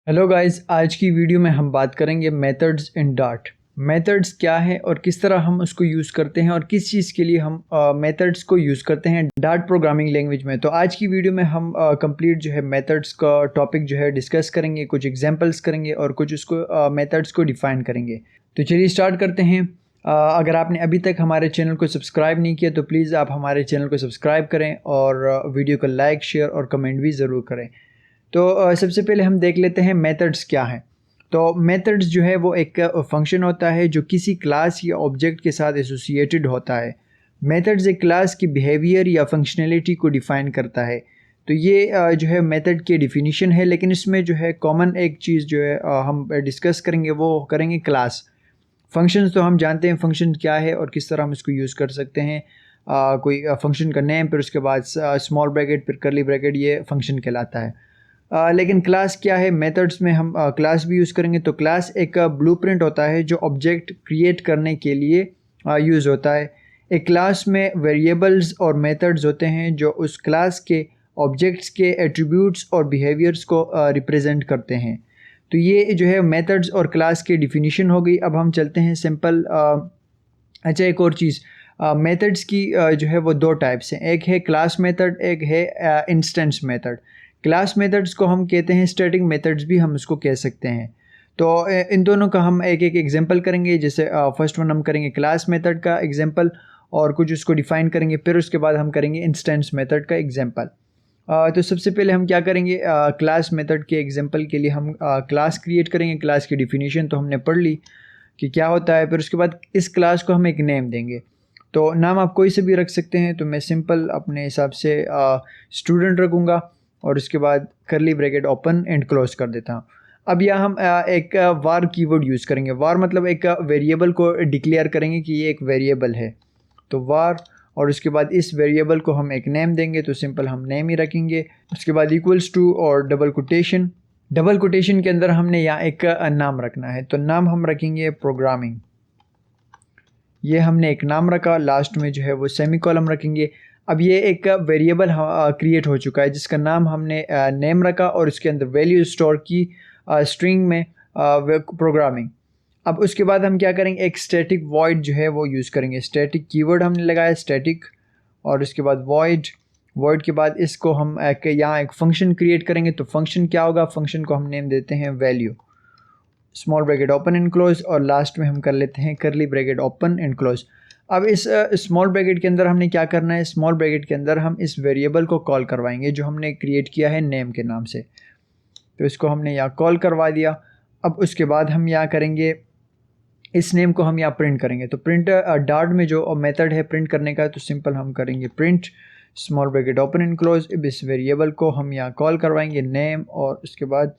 Hello guys, आज की video में हम बात करेंगे मेथड्स इन डार्ट। मेथड्स क्या है और किस तरह हम उसको यूज़ करते हैं और किस चीज़ के लिए हम मेथड्स को यूज़ करते हैं डार्ट प्रोग्रामिंग लैंग्वेज में। तो आज की वीडियो में हम कंप्लीट जो है मेथड्स का टॉपिक जो है डिस्कस करेंगे, कुछ एग्जांपल्स करेंगे और कुछ उसको मेथड्स को डिफ़ाइन करेंगे। तो चलिए स्टार्ट करते हैं। अगर आपने अभी तक हमारे चैनल को सब्सक्राइब नहीं किया तो प्लीज़ आप हमारे चैनल को सब्सक्राइब करें और वीडियो को लाइक, शेयर और कमेंट भी ज़रूर करें। तो सबसे पहले हम देख लेते हैं मेथड्स क्या हैं। तो मेथड्स जो है वो एक फंक्शन होता है जो किसी क्लास या ऑब्जेक्ट के साथ एसोसिएटेड होता है। मेथड्स एक क्लास की बिहेवियर या फंक्शनैलिटी को डिफ़ाइन करता है। तो ये जो है मेथड की डिफिनीशन है, लेकिन इसमें जो है कॉमन एक चीज़ जो है हम डिस्कस करेंगे वो करेंगे क्लास। फंक्शंस तो हम जानते हैं फंक्शन क्या है और किस तरह हम इसको यूज़ कर सकते हैं। कोई फंक्शन का नेम, फिर उसके बाद स्मॉल ब्रैकेट, फिर कर्ली ब्रैकेट, ये फंक्शन कहलाता है। लेकिन क्लास क्या है? मेथड्स में हम क्लास भी यूज़ करेंगे। तो क्लास एक ब्लूप्रिंट होता है जो ऑब्जेक्ट क्रिएट करने के लिए यूज़ होता है। एक क्लास में वेरिएबल्स और मेथड्स होते हैं जो उस क्लास के ऑब्जेक्ट्स के एट्रीब्यूट्स और बिहेवियर्स को रिप्रेजेंट करते हैं। तो ये जो है मेथड्स और क्लास की डिफिनीशन हो गई। अब हम चलते हैं सिंपल। अच्छा, एक और चीज़, मेथड्स की जो है वो दो टाइप्स हैं। एक है क्लास मेथड, एक है इंस्टेंस मेथड। क्लास मेथड्स को हम कहते हैं स्टैटिक मेथड्स भी हम उसको कह सकते हैं। तो इन दोनों का हम एक एक एग्जांपल करेंगे। जैसे फर्स्ट वन हम करेंगे क्लास मेथड का एग्जांपल और कुछ उसको डिफ़ाइन करेंगे, फिर उसके बाद हम करेंगे इंस्टेंस मेथड का एग्जांपल। तो सबसे पहले हम क्या करेंगे, क्लास मेथड के एग्जांपल के लिए हम क्लास क्रिएट करेंगे। क्लास की डिफिनीशन तो हमने पढ़ ली कि क्या होता है। फिर उसके बाद इस क्लास को हम एक नेम देंगे। तो नाम आप कोई से भी रख सकते हैं। तो मैं सिंपल अपने हिसाब से स्टूडेंट रखूँगा और उसके बाद curly bracket open and close कर देता हूँ। अब यहाँ हम एक वार कीवर्ड यूज़ करेंगे। वार मतलब एक वेरिएबल को डिक्लेयर करेंगे कि ये एक वेरिएबल है। तो वार, और उसके बाद इस वेरिएबल को हम एक नेम देंगे। तो सिंपल हम नेम ही रखेंगे। उसके बाद इक्वल्स टू और डबल कोटेशन। डबल कोटेशन के अंदर हमने यहाँ एक नाम रखना है। तो नाम हम रखेंगे प्रोग्रामिंग। ये हमने एक नाम रखा। लास्ट में जो है वो सेमी कॉलम रखेंगे। अब ये एक वेरिएबल क्रिएट हो चुका है जिसका नाम हमने नेम रखा और उसके अंदर वैल्यू स्टोर की स्ट्रिंग में प्रोग्रामिंग। अब उसके बाद हम क्या करेंगे, एक स्टैटिक वॉइड जो है वो यूज़ करेंगे। स्टैटिक कीवर्ड हमने लगाया स्टैटिक, और उसके बाद वॉइड। वॉइड के बाद इसको हम यहाँ एक फंक्शन क्रिएट करेंगे। तो फंक्शन क्या होगा, फंक्शन को हम नेम देते हैं value, small bracket open and close, और लास्ट में हम कर लेते हैं curly bracket open and close. अब इस स्मॉल ब्रैकेट के अंदर हमने क्या करना है, स्मॉल ब्रैकेट के अंदर हम इस वेरिएबल को कॉल करवाएंगे जो हमने क्रिएट किया है नेम के नाम से। तो इसको हमने यहाँ कॉल करवा दिया। अब उसके बाद हम यहाँ करेंगे, इस नेम को हम यहाँ प्रिंट करेंगे। तो प्रिंट डार्ट में जो मेथड है प्रिंट करने का, तो सिंपल हम करेंगे print small bracket open and close. अब इस वेरिएबल को हम यहाँ कॉल करवाएंगे नेम, और उसके बाद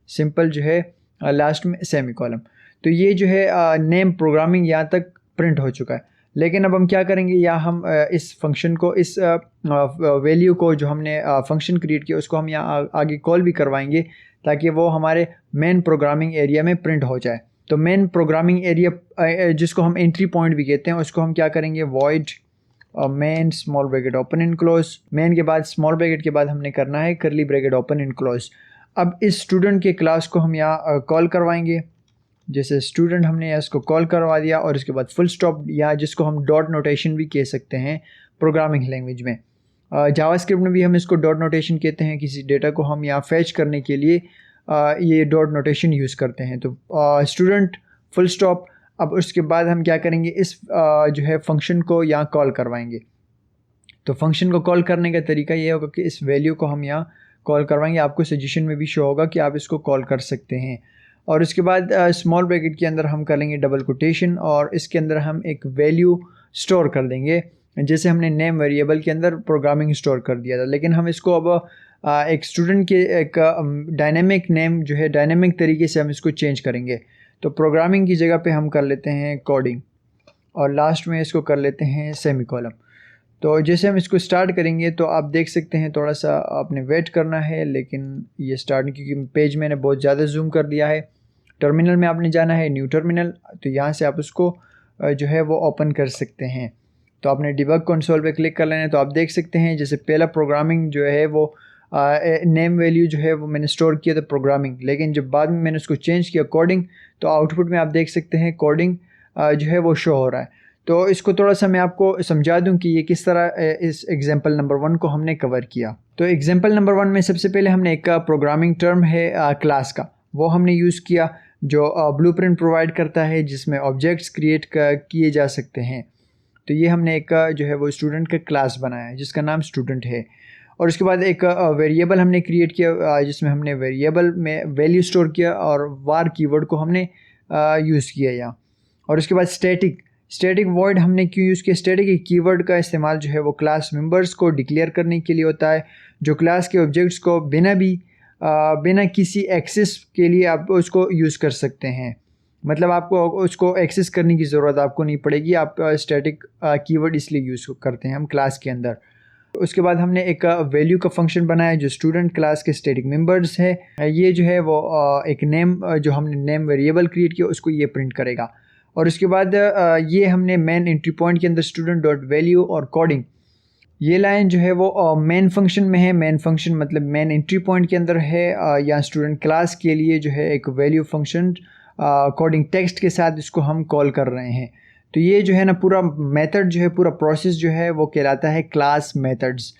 सिंपल जो है लास्ट में सेमी कॉलम। तो ये जो है नेम प्रोग्रामिंग यहाँ तक प्रिंट हो चुका है। लेकिन अब हम क्या करेंगे, या हम इस फंक्शन को, इस वैल्यू को जो हमने फंक्शन क्रिएट किया उसको हम यहाँ आगे कॉल भी करवाएंगे ताकि वो हमारे मेन प्रोग्रामिंग एरिया में प्रिंट हो जाए। तो मेन प्रोग्रामिंग एरिया जिसको हम एंट्री पॉइंट भी कहते हैं, उसको हम क्या करेंगे, void main small bracket open and close. Main के बाद स्मॉल ब्रैकेट के बाद हमने करना है curly bracket open and close. अब इस स्टूडेंट के क्लास को हम यहाँ कॉल करवाएंगे। जैसे स्टूडेंट हमने यहाँ इसको कॉल करवा दिया, और इसके बाद फुल स्टॉप, या जिसको हम डॉट नोटेशन भी कह सकते हैं प्रोग्रामिंग लैंग्वेज में। जावास्क्रिप्ट में भी हम इसको डॉट नोटेशन कहते हैं। किसी डेटा को हम यहाँ फैच करने के लिए ये डॉट नोटेशन यूज़ करते हैं। तो स्टूडेंट फुल स्टॉप। अब उसके बाद हम क्या करेंगे, इस जो है फंक्शन को यहाँ कॉल करवाएंगे। तो फंक्शन को कॉल करने का तरीका ये होगा कि इस वैल्यू को हम यहाँ कॉल करवाएंगे। आपको सजेशन में भी शो होगा कि आप इसको कॉल कर सकते हैं। और उसके बाद स्मॉल ब्रैकेट के अंदर हम करेंगे डबल कोटेशन, और इसके अंदर हम एक वैल्यू स्टोर कर देंगे जैसे हमने नेम वेरिएबल के अंदर प्रोग्रामिंग स्टोर कर दिया था। लेकिन हम इसको अब एक स्टूडेंट के एक डायनेमिक नेम जो है, डायनेमिक तरीके से हम इसको चेंज करेंगे। तो प्रोग्रामिंग की जगह पे हम कर लेते हैं कोडिंग, और लास्ट में इसको कर लेते हैं सेमी कॉलम। तो जैसे हम इसको स्टार्ट करेंगे तो आप देख सकते हैं थोड़ा सा आपने वेट करना है, लेकिन ये स्टार्ट, क्योंकि पेज मैंने बहुत ज़्यादा जूम कर दिया है। टर्मिनल में आपने जाना है, न्यू टर्मिनल। तो यहाँ से आप उसको जो है वो ओपन कर सकते हैं। तो आपने डिबग कंसोल पे क्लिक कर लेना है। तो आप देख सकते हैं जैसे पहला प्रोग्रामिंग जो है वो नेम वैल्यू जो है वो मैंने स्टोर किया था प्रोग्रामिंग, लेकिन जब बाद में मैंने उसको चेंज किया कोडिंग, तो आउटपुट में आप देख सकते हैं कोडिंग जो है वो शो हो रहा है। तो इसको थोड़ा सा मैं आपको समझा दूं कि ये किस तरह इस एग्जांपल नंबर 1 को हमने कवर किया। तो एग्जांपल नंबर 1 में सबसे पहले हमने एक प्रोग्रामिंग टर्म है क्लास का, वो हमने यूज़ किया जो ब्लूप्रिंट प्रोवाइड करता है जिसमें ऑब्जेक्ट्स क्रिएट किए जा सकते हैं। तो ये हमने एक जो है वो स्टूडेंट का क्लास बनाया है जिसका नाम स्टूडेंट है। और उसके बाद एक वेरिएबल हमने क्रिएट किया जिसमें हमने वेरिएबल में वैल्यू स्टोर किया और वार कीवर्ड को हमने यूज़ किया यहाँ। और उसके बाद स्टैटिक वॉइड हमने क्यों यूज़ किया? स्टैटिक कीवर्ड का इस्तेमाल जो है वो क्लास मेंबर्स को डिक्लेयर करने के लिए होता है, जो क्लास के ऑब्जेक्ट्स को बिना किसी एक्सेस के लिए आप उसको यूज़ कर सकते हैं। मतलब आपको उसको एक्सेस करने की ज़रूरत आपको नहीं पड़ेगी, आप स्टैटिक कीवर्ड इसलिए यूज़ करते हैं हम क्लास के अंदर। उसके बाद हमने एक वैल्यू का फंक्शन बनाया जो स्टूडेंट क्लास के स्टैटिक मेंबर्स है। ये जो है वो एक नेम जो हमने नेम वेरिएबल क्रिएट किया उसको ये प्रिंट करेगा। और उसके बाद ये हमने मेन एंट्री पॉइंट के अंदर स्टूडेंट डॉट वैल्यू और कोडिंग, ये लाइन जो है वो मेन फंक्शन में है। मेन फंक्शन मतलब मेन एंट्री पॉइंट के अंदर है या स्टूडेंट क्लास के लिए जो है एक वैल्यू फंक्शन कोडिंग टेक्स्ट के साथ इसको हम कॉल कर रहे हैं। तो ये जो है ना पूरा मेथड जो है, पूरा प्रोसेस जो है वो कहलाता है क्लास मेथड्स।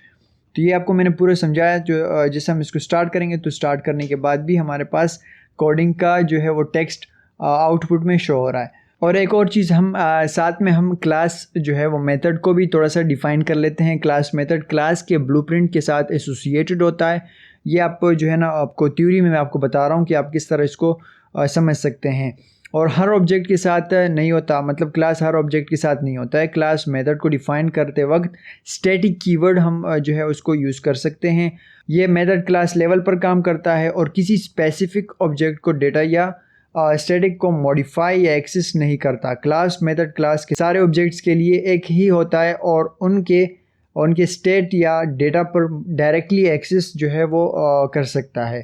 तो ये आपको मैंने पूरा समझाया। जो जैसे हम इसको स्टार्ट करेंगे तो स्टार्ट करने के बाद भी हमारे पास कोडिंग का जो है वो टेक्स्ट आउटपुट में शो हो रहा है। और एक और चीज़ हम साथ में हम क्लास जो है वो मेथड को भी थोड़ा सा डिफ़ाइन कर लेते हैं। क्लास मेथड क्लास के ब्लूप्रिंट के साथ एसोसिएटेड होता है। ये आप जो है ना आपको थ्योरी में मैं आपको बता रहा हूँ कि आप किस तरह इसको समझ सकते हैं। और हर ऑब्जेक्ट के साथ नहीं होता, मतलब क्लास हर ऑब्जेक्ट के साथ नहीं होता है। क्लास मेथड को डिफ़ाइन करते वक्त स्टैटिक कीवर्ड हम जो है उसको यूज़ कर सकते हैं। ये मेथड क्लास लेवल पर काम करता है और किसी स्पेसिफिक ऑब्जेक्ट को डेटा या स्टैटिक को मॉडिफाई या एक्सेस नहीं करता। क्लास मेथड क्लास के सारे ऑब्जेक्ट्स के लिए एक ही होता है और उनके स्टेट या डेटा पर डायरेक्टली एक्सेस जो है वो कर सकता है।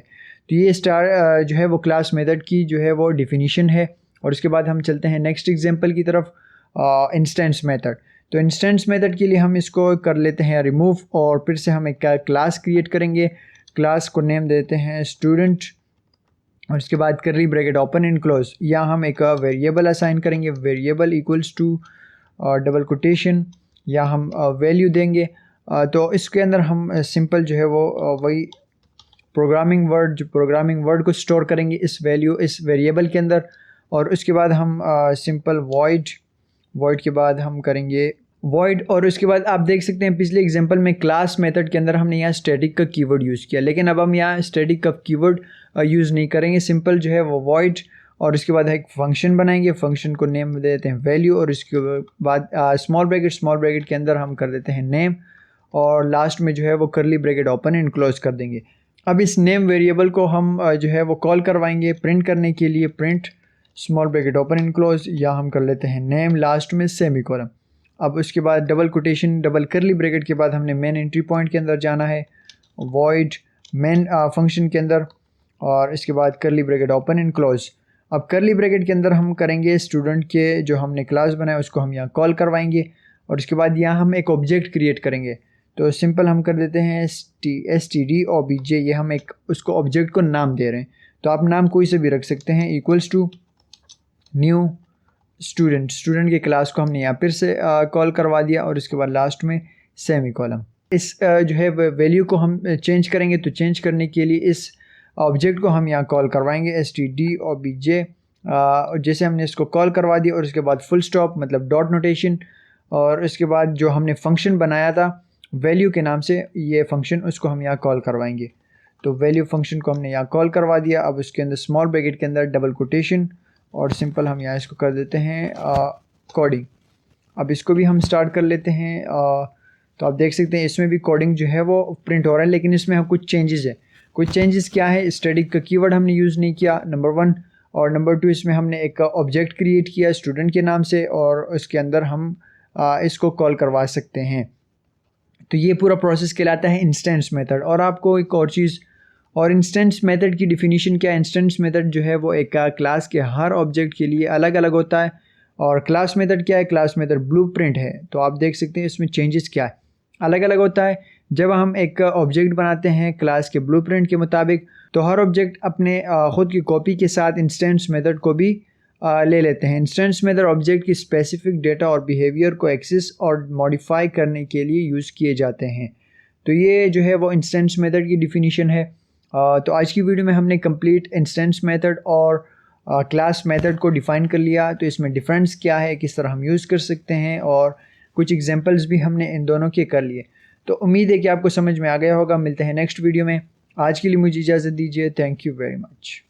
तो ये जो है वो क्लास मेथड की जो है वो डिफिनीशन है। और उसके बाद हम चलते हैं नेक्स्ट एग्जांपल की तरफ, इंस्टेंस मेथड। तो इंस्टेंस मेथड के लिए हम इसको कर लेते हैं रिमूव और फिर से हम एक क्लास क्रिएट करेंगे। क्लास को नेम देते हैं स्टूडेंट और उसके बाद curly bracket open and close. यहाँ हम एक वेरिएबल असाइन करेंगे, variable equals to double quotation, या हम वैल्यू देंगे। तो इसके अंदर हम सिंपल जो है वो वही प्रोग्रामिंग वर्ड को स्टोर करेंगे इस वेरिएबल के अंदर। और उसके बाद हम सिंपल वॉइड के बाद हम करेंगे वॉइड। और उसके बाद आप देख सकते हैं पिछले एग्जांपल में क्लास मेथड के अंदर हमने यहाँ स्टैटिक का कीवर्ड यूज़ किया, लेकिन अब हम यहाँ स्टैटिक का कीवर्ड यूज़ नहीं करेंगे। सिंपल जो है वो वॉइड और उसके बाद एक फंक्शन बनाएंगे, फंक्शन को नेम दे देते हैं वैल्यू और उसके बाद स्मॉल ब्रैकेट के अंदर हम कर देते हैं नेम और लास्ट में जो है वो curly bracket open and close कर देंगे। अब इस नेम वेरिएबल को हम जो है वो कॉल करवाएंगे प्रिंट करने के लिए, print small bracket open and close, या हम कर लेते हैं नेम लास्ट में सेमीकोलन। अब उसके बाद double quotation double curly bracket के बाद हमने मेन एंट्री पॉइंट के अंदर जाना है, वॉइड मेन फंक्शन के अंदर और इसके बाद curly bracket open and close. अब कर्ली ब्रैकेट के अंदर हम करेंगे स्टूडेंट के जो हमने क्लास बनाया उसको हम यहाँ कॉल करवाएंगे और उसके बाद यहाँ हम एक ऑब्जेक्ट क्रिएट करेंगे। तो सिंपल हम कर देते हैं std obj, ये हम एक उसको ऑब्जेक्ट को नाम दे रहे हैं। तो आप नाम कोई से भी रख सकते हैं, इक्वल्स टू न्यू स्टूडेंट के क्लास को हमने यहाँ फिर से कॉल करवा दिया और उसके बाद लास्ट में सेमीकोलन। इस जो है वैल्यू को हम चेंज करेंगे, तो चेंज करने के लिए इस ऑब्जेक्ट को हम यहाँ कॉल करवाएंगे std obj। जैसे हमने इसको कॉल करवा दिया और उसके बाद फुल स्टॉप मतलब डॉट नोटेशन और उसके बाद जो हमने फंक्शन बनाया था वैल्यू के नाम से, ये फंक्शन उसको हम यहाँ कॉल करवाएंगे। तो वैल्यू फंक्शन को हमने यहाँ कॉल करवा दिया। अब उसके अंदर स्मॉल ब्रैकेट के अंदर डबल कोटेशन और सिंपल हम यहाँ इसको कर देते हैं कोडिंग। अब इसको भी हम स्टार्ट कर लेते हैं। तो आप देख सकते हैं इसमें भी कोडिंग जो है वो प्रिंट हो रहा है, लेकिन इसमें हम कुछ चेंजेस है। कुछ चेंजेस क्या है? स्टैटिक का कीवर्ड हमने यूज़ नहीं किया, नंबर 1, और नंबर 2 इसमें हमने एक ऑब्जेक्ट क्रिएट किया स्टूडेंट के नाम से और उसके अंदर हम इसको कॉल करवा सकते हैं। तो ये पूरा प्रोसेस कहलाता है इंस्टेंस मेथड। और आपको एक और चीज़, और इंस्टेंस मेथड की डिफिनीशन क्या है? इंस्टेंस मेथड जो है वो एक क्लास के हर ऑब्जेक्ट के लिए अलग अलग होता है। और क्लास मेथड क्या है? क्लास मेथड ब्लूप्रिंट है। तो आप देख सकते हैं इसमें चेंजेस क्या है। अलग अलग होता है। जब हम एक ऑब्जेक्ट बनाते हैं क्लास के ब्लूप्रिंट के मुताबिक, तो हर ऑब्जेक्ट अपने ख़ुद की कॉपी के साथ इंस्टेंस मेथड को भी ले लेते हैं। इंस्टेंस मेथड ऑब्जेक्ट की स्पेसिफिक डेटा और बिहेवियर को एक्सेस और मॉडिफाई करने के लिए यूज़ किए जाते हैं। तो ये जो है वो इंस्टेंस मेथड की डिफिनीशन है। तो आज की वीडियो में हमने कंप्लीट इंस्टेंस मेथड और क्लास मेथड को डिफ़ाइन कर लिया। तो इसमें डिफरेंस क्या है, किस तरह हम यूज़ कर सकते हैं, और कुछ एग्जांपल्स भी हमने इन दोनों के कर लिए। तो उम्मीद है कि आपको समझ में आ गया होगा। मिलते हैं नेक्स्ट वीडियो में। आज के लिए मुझे इजाज़त दीजिए। Thank you very much.